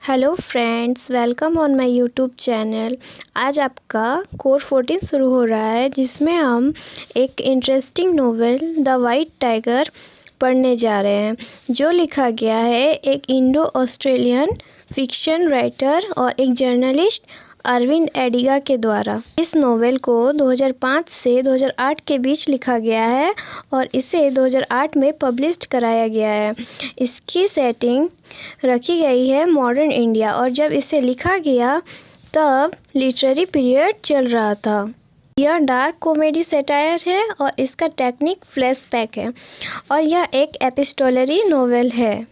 Hello friends, welcome on my YouTube channel. आज आपका core 14 शुरू हो रहा है, जिसमें हम एक interesting novel the white tiger पढ़ने जा रहे हैं, जो लिखा गया है एक इंडो ऑस्ट्रेलियन फिक्शन राइटर और एक जर्नलिस्ट अरविंद एडिगा के द्वारा। इस नोवेल को 2005 से 2008 के बीच लिखा गया है और इसे 2008 में पब्लिश्ड कराया गया है। इसकी सेटिंग रखी गई है मॉडर्न इंडिया, और जब इसे लिखा गया तब लिटरेरी पीरियड चल रहा था। यह डार्क कॉमेडी सेटायर है और इसका टेक्निक फ्लैशबैक है, और यह एक एपिस्टोलरी नोवेल है।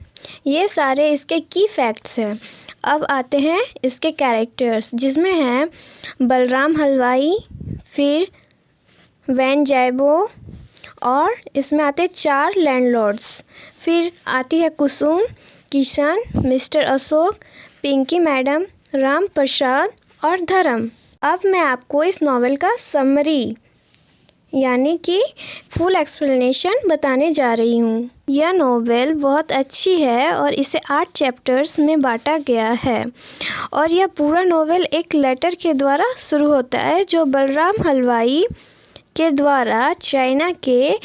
ये सारे इसके की फैक्ट्स हैं। अब आते हैं इसके कैरेक्टर्स, जिसमें हैं बलराम हलवाई, फिर वैन जैबो, और इसमें आते हैं 4 लैंडलॉर्ड्स। फिर आती है कुसुम, किशन, मिस्टर अशोक, पिंकी मैडम, राम प्रसाद और धर्म। अब मैं आपको इस नॉवेल का समरी यानी कि फुल एक्सप्लेनेशन बताने जा रही हूँ। यह नॉवेल बहुत अच्छी है और इसे 8 चैप्टर्स में बांटा गया है, और यह पूरा नॉवेल एक लेटर के द्वारा शुरू होता है, जो बलराम हलवाई के द्वारा चाइना के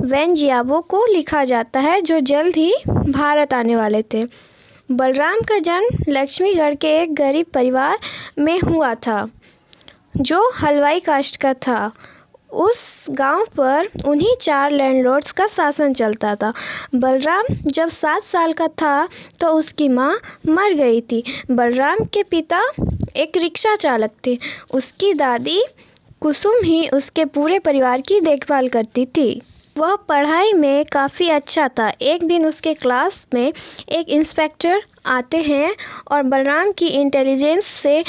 वैन जियाबो को लिखा जाता है, जो जल्द ही भारत आने वाले थे। बलराम का जन्म लक्ष्मीगढ़ के एक गरीब परिवार में हुआ था, जो हलवाई कास्ट का था। उस गांव पर उन्हीं 4 लैंडलॉर्ड्स का शासन चलता था। बलराम जब 7 साल का था तो उसकी माँ मर गई थी। बलराम के पिता एक रिक्शा चालक थे। उसकी दादी कुसुम ही उसके पूरे परिवार की देखभाल करती थी। वह पढ़ाई में काफ़ी अच्छा था। एक दिन उसके क्लास में एक इंस्पेक्टर आते हैं और बलराम की इंटेलिजेंसी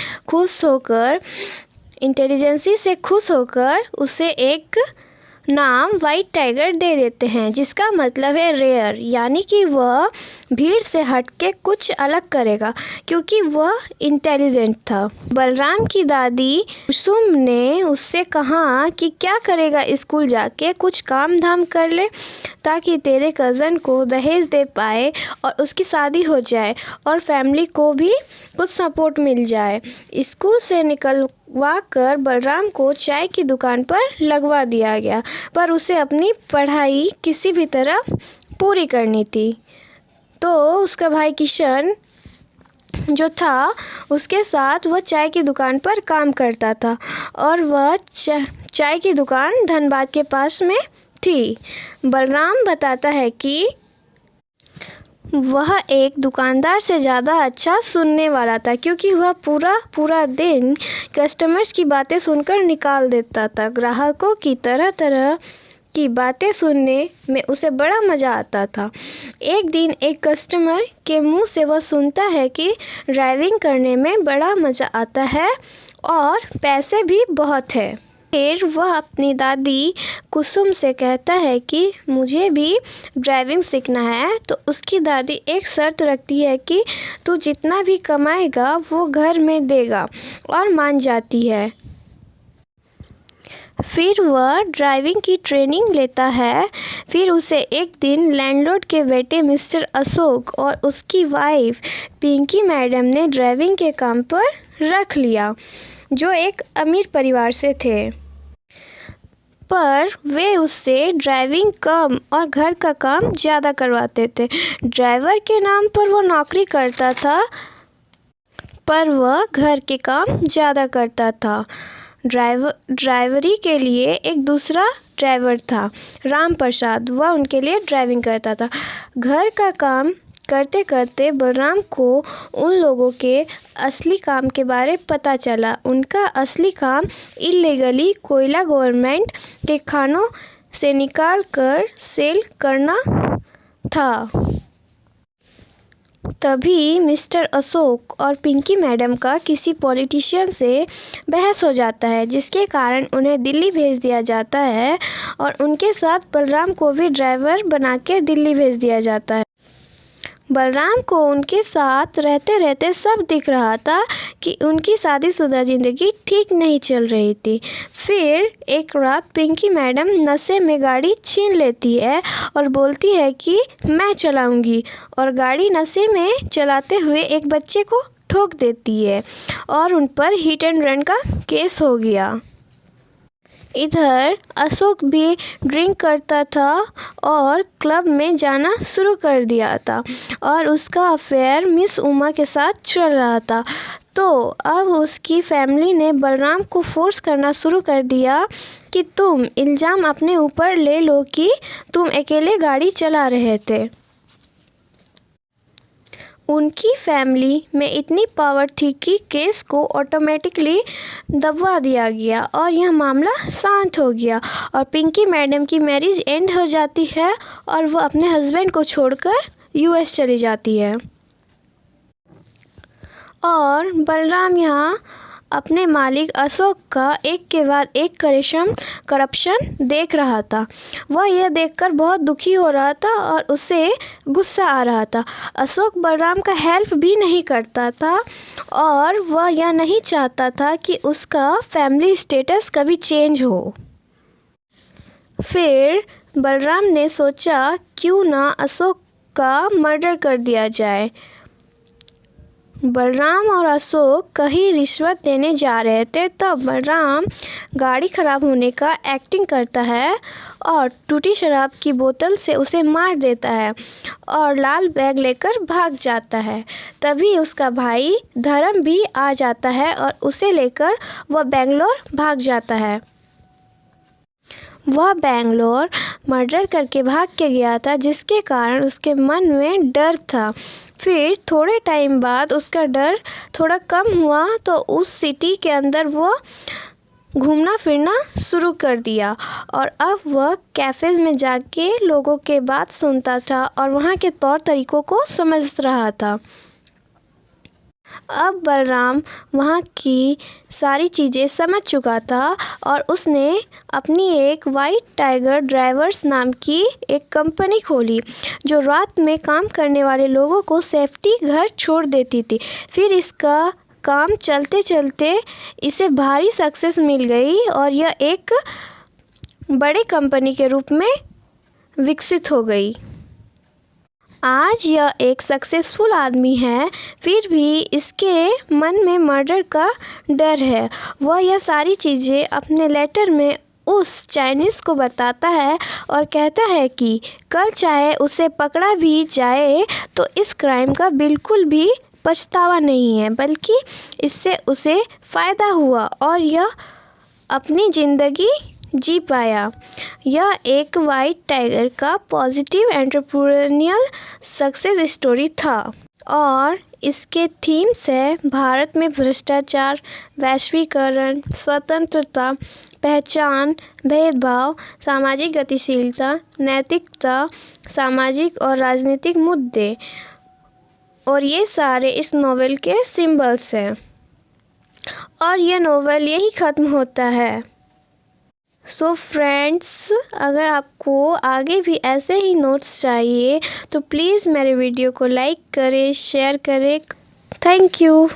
से खुश होकर उसे एक नाम वाइट टाइगर दे देते हैं, जिसका मतलब है रेयर, यानी कि वह भीड़ से हटके कुछ अलग करेगा, क्योंकि वह इंटेलिजेंट था। बलराम की दादी कुसुम ने उससे कहा कि क्या करेगा, स्कूल जाके कुछ काम धाम कर ले ताकि तेरे कज़न को दहेज दे पाए और उसकी शादी हो जाए और फैमिली को भी कुछ सपोर्ट मिल जाए। स्कूल से निकलवा कर बलराम को चाय की दुकान पर लगवा दिया गया, पर उसे अपनी पढ़ाई किसी भी तरह पूरी करनी थी। तो उसका भाई किशन जो था, उसके साथ वह चाय की दुकान पर काम करता था, और वह चाय की दुकान धनबाद के पास में थी। बलराम बताता है कि वह एक दुकानदार से ज़्यादा अच्छा सुनने वाला था, क्योंकि वह पूरा दिन कस्टमर्स की बातें सुनकर निकाल देता था। ग्राहकों की तरह तरह की बातें सुनने में उसे बड़ा मज़ा आता था। एक दिन एक कस्टमर के मुंह से वह सुनता है कि ड्राइविंग करने में बड़ा मज़ा आता है और पैसे भी बहुत है। फिर वह अपनी दादी कुसुम से कहता है कि मुझे भी ड्राइविंग सीखना है। तो उसकी दादी एक शर्त रखती है कि तू जितना भी कमाएगा वो घर में देगा, और मान जाती है। फिर वह ड्राइविंग की ट्रेनिंग लेता है। फिर उसे एक दिन लैंडलॉर्ड के बेटे मिस्टर अशोक और उसकी वाइफ पिंकी मैडम ने ड्राइविंग के काम पर रख लिया, जो एक अमीर परिवार से थे। पर वे उससे ड्राइविंग कम और घर का काम ज़्यादा करवाते थे। ड्राइवर के नाम पर वो नौकरी करता था, पर वह घर के काम ज़्यादा करता था। ड्राइवरी के लिए एक दूसरा ड्राइवर था, राम प्रसाद। वह उनके लिए ड्राइविंग करता था। घर का काम करते करते बलराम को उन लोगों के असली काम के बारे पता चला। उनका असली काम इल्लीगली कोयला गवर्नमेंट के खानों से निकाल कर सेल करना था। तभी मिस्टर अशोक और पिंकी मैडम का किसी पॉलिटिशियन से बहस हो जाता है, जिसके कारण उन्हें दिल्ली भेज दिया जाता है, और उनके साथ बलराम को भी ड्राइवर बना के दिल्ली भेज दिया जाता है। बलराम को उनके साथ रहते रहते सब दिख रहा था कि उनकी शादीशुदा ज़िंदगी ठीक नहीं चल रही थी। फिर एक रात पिंकी मैडम नशे में गाड़ी छीन लेती है और बोलती है कि मैं चलाऊंगी, और गाड़ी नशे में चलाते हुए एक बच्चे को ठोक देती है और उन पर हिट एंड रन का केस हो गया। इधर अशोक भी ड्रिंक करता था और क्लब में जाना शुरू कर दिया था और उसका अफेयर मिस उमा के साथ चल रहा था। तो अब उसकी फैमिली ने बलराम को फोर्स करना शुरू कर दिया कि तुम इल्ज़ाम अपने ऊपर ले लो कि तुम अकेले गाड़ी चला रहे थे। उनकी फैमिली में इतनी पावर थी कि केस को ऑटोमेटिकली दबवा दिया गया और यह मामला शांत हो गया और पिंकी मैडम की मैरिज एंड हो जाती है और वो अपने हस्बैंड को छोड़कर यूएस चली जाती है। और बलराम यहाँ अपने मालिक अशोक का एक के बाद एक करप्शन देख रहा था। वह यह देखकर बहुत दुखी हो रहा था और उसे गुस्सा आ रहा था। अशोक बलराम का हेल्प भी नहीं करता था और वह यह नहीं चाहता था कि उसका फैमिली स्टेटस कभी चेंज हो। फिर बलराम ने सोचा क्यों ना अशोक का मर्डर कर दिया जाए। बलराम और अशोक कहीं रिश्वत देने जा रहे थे तब बलराम गाड़ी ख़राब होने का एक्टिंग करता है और टूटी शराब की बोतल से उसे मार देता है और लाल बैग लेकर भाग जाता है। तभी उसका भाई धर्म भी आ जाता है और उसे लेकर वह बेंगलोर भाग जाता है। वह बेंगलोर मर्डर करके भाग के गया था जिसके कारण उसके मन में डर था। फिर थोड़े टाइम बाद उसका डर थोड़ा कम हुआ तो उस सिटी के अंदर वह घूमना फिरना शुरू कर दिया और अब वह कैफ़ेज़ में जाके लोगों के बात सुनता था और वहाँ के तौर तरीक़ों को समझ रहा था। अब बलराम वहाँ की सारी चीज़ें समझ चुका था और उसने अपनी एक वाइट टाइगर ड्राइवर्स नाम की एक कंपनी खोली जो रात में काम करने वाले लोगों को सेफ्टी घर छोड़ देती थी। फिर इसका काम चलते चलते इसे भारी सक्सेस मिल गई और यह एक बड़े कंपनी के रूप में विकसित हो गई। आज यह एक सक्सेसफुल आदमी है, फिर भी इसके मन में मर्डर का डर है। वह यह सारी चीज़ें अपने लेटर में उस चाइनीज़ को बताता है और कहता है कि कल चाहे उसे पकड़ा भी जाए तो इस क्राइम का बिल्कुल भी पछतावा नहीं है, बल्कि इससे उसे फ़ायदा हुआ और यह अपनी ज़िंदगी जी पाया। यह एक वाइट टाइगर का पॉजिटिव एंटरप्रेन्योरियल सक्सेस स्टोरी था और इसके थीम्स है भारत में भ्रष्टाचार, वैश्वीकरण, स्वतंत्रता, पहचान, भेदभाव, सामाजिक गतिशीलता, नैतिकता, सामाजिक और राजनीतिक मुद्दे, और ये सारे इस नोवेल के सिंबल्स हैं। और यह नोवेल यही ख़त्म होता है। सो फ्रेंड्स, अगर आपको आगे भी ऐसे ही नोट्स चाहिए तो प्लीज़ मेरे वीडियो को लाइक करें, शेयर करें। Thank you.